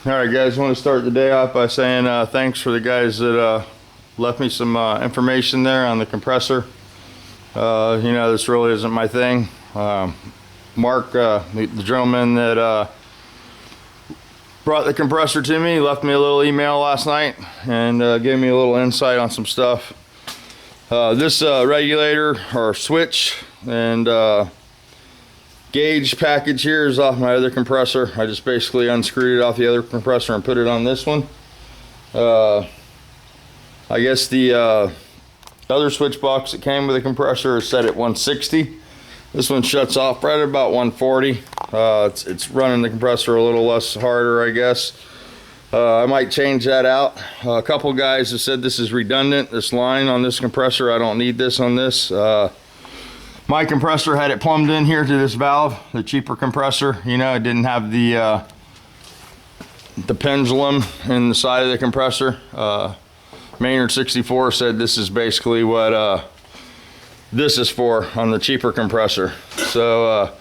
All right, guys, I want to start the day off by saying thanks for the guys that left me some information there on the compressor. This really isn't my thing. Mark, the gentleman that brought the compressor to me, left me a little email last night and gave me a little insight on some stuff. This regulator or switch and gauge package here is off my other compressor. I just basically unscrewed it off the other compressor and put it on this one. I guess the other switch box that came with the compressor is set at 160. This one shuts off right at about 140. It's running the compressor a little less harder, I guess. I might change that out. A couple guys have said this is redundant, this line on this compressor. I don't need this on this. My compressor had it plumbed in here to this valve, the cheaper compressor. You know, it didn't have the pendulum in the side of the compressor. Maynard 64 said this is basically what this is for on the cheaper compressor. So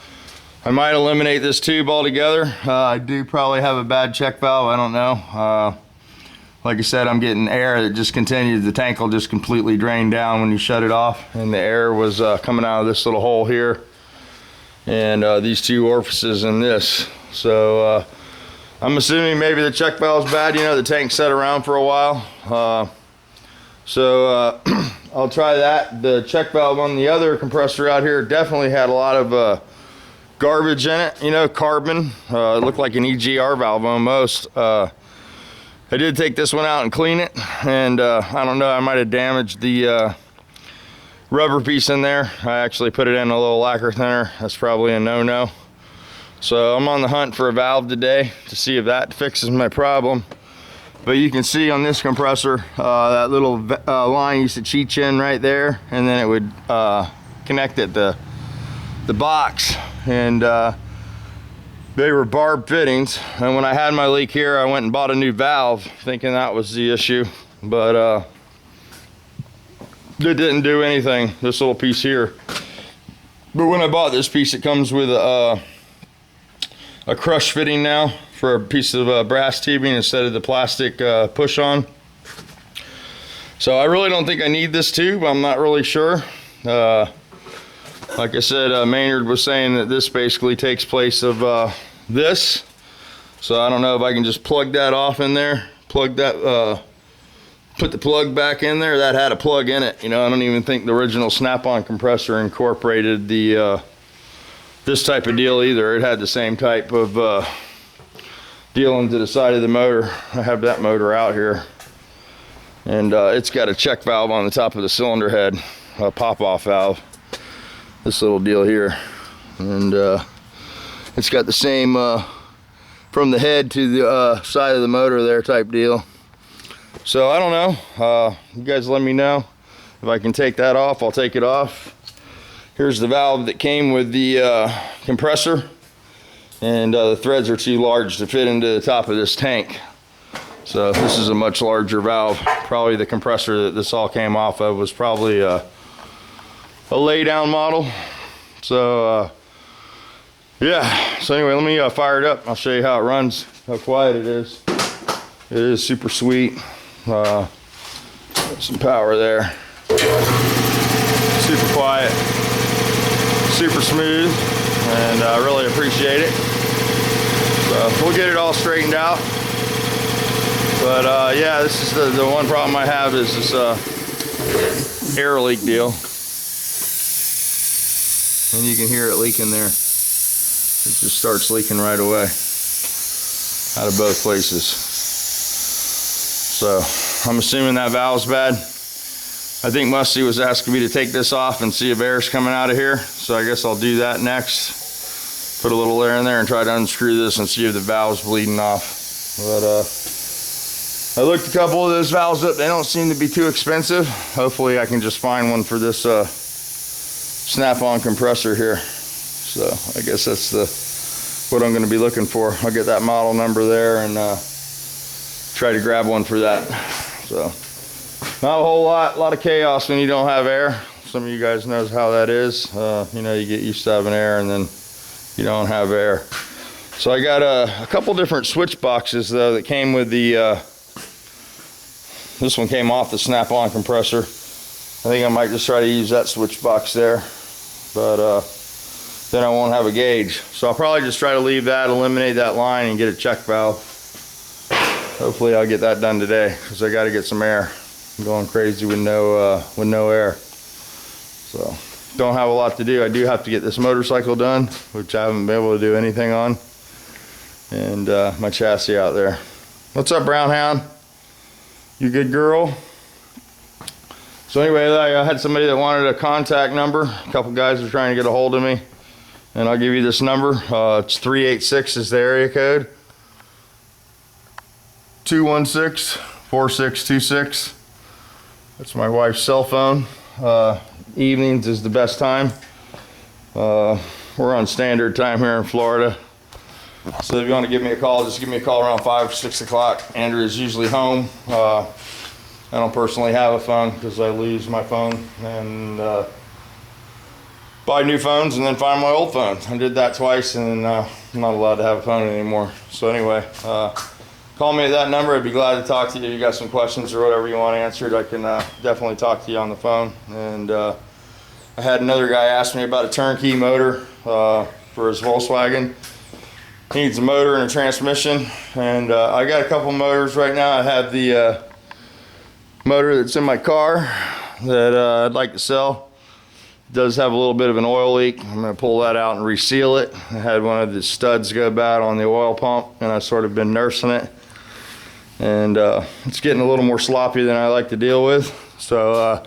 I might eliminate this tube altogether. I do probably have a bad check valve, I don't know. Like I said, I'm getting air that just continues. The tank will just completely drain down when you shut it off. And the air was coming out of this little hole here. And these two orifices in this. So I'm assuming maybe the check valve's bad. You know, the tank sat around for a while. I'll try that. The check valve on the other compressor out here definitely had a lot of garbage in it. You know, carbon. It looked like an EGR valve almost. I did take this one out and clean it, and I don't know, I might have damaged the rubber piece in there. I actually put it in a little lacquer thinner. That's probably a no-no. So I'm on the hunt for a valve today to see if that fixes my problem. But you can see on this compressor, that little line used to cheech in right there, and then it would connect at the box. And they were barb fittings, and when I had my leak here, I went and bought a new valve thinking that was the issue, but it didn't do anything, this little piece here. But when I bought this piece, it comes with a crush fitting now for a piece of brass tubing instead of the plastic push-on. So I really don't think I need this tube. I'm not really sure. Like I said, Maynard was saying that this basically takes place of this. So I don't know if I can just plug that off in there, plug that, put the plug back in there. That had a plug in it. You know, I don't even think the original Snap-on compressor incorporated the this type of deal either. It had the same type of deal into the side of the motor. I have that motor out here, and it's got a check valve on the top of the cylinder head, a pop-off valve. This little deal here, and it's got the same from the head to the side of the motor there type deal. So I don't know, you guys let me know if I can take that off. I'll take it off. Here's the valve that came with the compressor, and the threads are too large to fit into the top of this tank. So this is a much larger valve. Probably the compressor that this all came off of was probably a lay down model. So yeah, so anyway, let me fire it up. I'll show you how it runs, how quiet it is. It is super sweet. Some power there. Super quiet, super smooth, and I really appreciate it. So we'll get it all straightened out. But yeah, this is the one problem I have is this air leak deal. And you can hear it leaking there. It just starts leaking right away out of both places. So I'm assuming that valve's bad. I think Musty was asking me to take this off and see if air's coming out of here. So I guess I'll do that next. Put a little air in there and try to unscrew this and see if the valve's bleeding off. But I looked a couple of those valves up. They don't seem to be too expensive. Hopefully I can just find one for this Snap-on compressor here. So I guess that's what I'm going to be looking for. I'll get that model number there and try to grab one for that. So not a whole lot of chaos when you don't have air. Some of you guys knows how that is. You know, you get used to having air and then you don't have air. So I got a couple different switch boxes though that came with the, this one came off the Snap-on compressor. I think I might just try to use that switch box there, but then I won't have a gauge. So I'll probably just try to leave that, eliminate that line, and get a check valve. Hopefully I'll get that done today, because I got to get some air. I'm going crazy with no air. So don't have a lot to do. I do have to get this motorcycle done, which I haven't been able to do anything on, and my chassis out there. What's up, Brown Hound? You good girl? So anyway, I had somebody that wanted a contact number. A couple guys are trying to get a hold of me, and I'll give you this number. It's 386 is the area code. 216-4626. That's my wife's cell phone. Evenings is the best time. We're on standard time here in Florida. So if you want to give me a call, just give me a call around 5 or 6 o'clock. Andrew is usually home. I don't personally have a phone because I lose my phone and buy new phones and then find my old phone. I did that twice, and I'm not allowed to have a phone anymore. So anyway, call me at that number. I'd be glad to talk to you. If you got some questions or whatever you want answered, I can definitely talk to you on the phone. And I had another guy ask me about a turnkey motor for his Volkswagen. He needs a motor and a transmission, and I got a couple motors right now. I have the motor that's in my car that I'd like to sell. It does have a little bit of an oil leak. I'm going to pull that out and reseal it. I had one of the studs go bad on the oil pump, and I've sort of been nursing it, and it's getting a little more sloppy than I like to deal with. So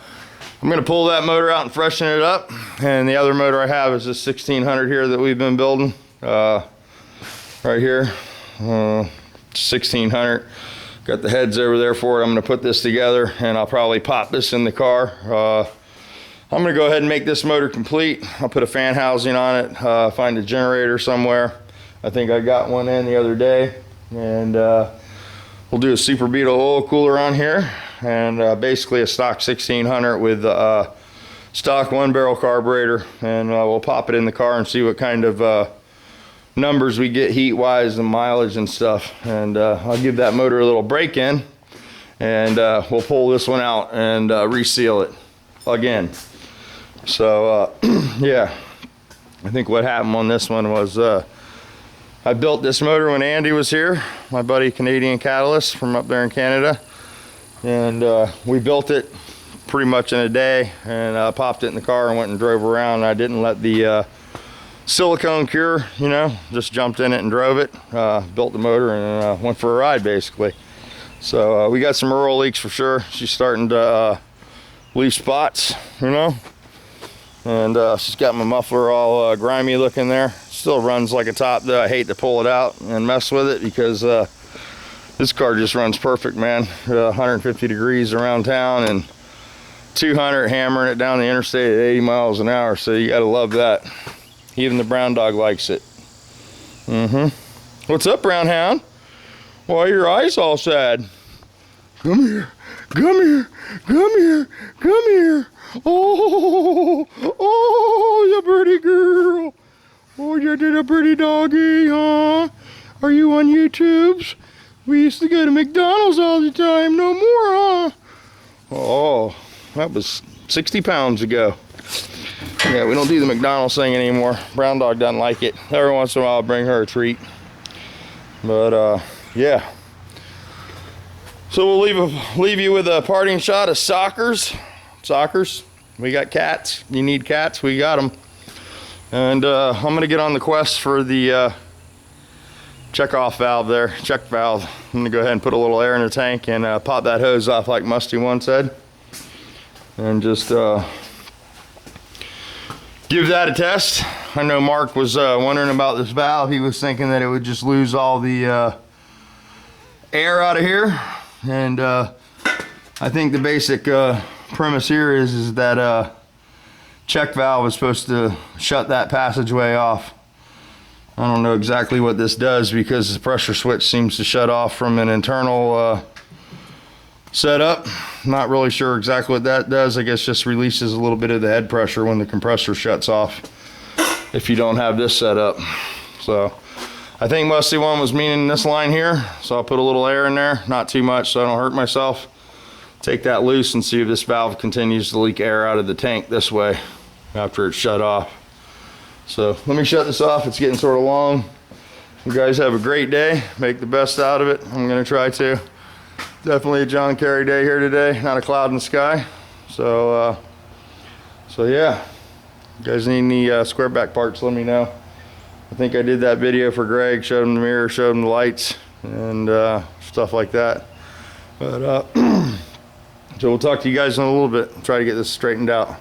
I'm going to pull that motor out and freshen it up. And the other motor I have is this 1600 here that we've been building right here. 1600. Got the heads over there for it. I'm going to put this together, and I'll probably pop this in the car. I'm going to go ahead and make this motor complete. I'll put a fan housing on it, find a generator somewhere. I think I got one in the other day, and we'll do a Super Beetle oil cooler on here, and basically a stock 1600 with stock 1-barrel carburetor, and we'll pop it in the car and see what kind of numbers we get heat wise and mileage and stuff. And I'll give that motor a little break in, and we'll pull this one out and reseal it again. So yeah, I think what happened on this one was I built this motor when Andy was here, my buddy Canadian Catalyst from up there in Canada, and we built it pretty much in a day, and popped it in the car and went and drove around. I didn't let the silicone cure, you know, just jumped in it and drove it, built the motor, and went for a ride basically. So we got some oil leaks for sure. She's starting to leave spots, you know, and she's got my muffler all grimy looking there. Still runs like a top though. I hate to pull it out and mess with it because this car just runs perfect, man. 150 degrees around town and 200 hammering it down the interstate at 80 miles an hour. So you gotta love that. Even the brown dog likes it. What's up, Brown Hound? Why are your eyes all sad? Come here, come here, come here, come here. Oh, oh, you pretty girl. Oh, you did a pretty doggy, huh? Are you on YouTubes? We used to go to McDonald's all the time. No more, huh? Oh, that was 60 pounds ago. Yeah, we don't do the McDonald's thing anymore. Brown dog doesn't like it. Every once in a while I'll bring her a treat. But yeah. So we'll leave you with a parting shot of Sockers. Sockers. We got cats. You need cats, we got them. And I'm gonna get on the quest for the check-off valve there, check valve. I'm gonna go ahead and put a little air in the tank and pop that hose off like Musty one said. And just give that a test. I know Mark was wondering about this valve. He was thinking that it would just lose all the air out of here. And I think the basic premise here is that check valve is supposed to shut that passageway off. I don't know exactly what this does because the pressure switch seems to shut off from an internal setup. Not really sure exactly what that does. I guess just releases a little bit of the head pressure when the compressor shuts off if you don't have this set up. So I think musty one was meaning this line here, so I'll put a little air in there, not too much so I don't hurt myself. Take that loose and see if this valve continues to leak air out of the tank this way after it's shut off. So let me shut this off, it's getting sort of long. You guys have a great day, make the best out of it. I'm gonna try to. Definitely a John Kerry day here today, not a cloud in the sky. So yeah, you guys need any square back parts, let me know. I think I did that video for Greg, showed him the mirror, showed him the lights, and stuff like that. But so we'll talk to you guys in a little bit, try to get this straightened out.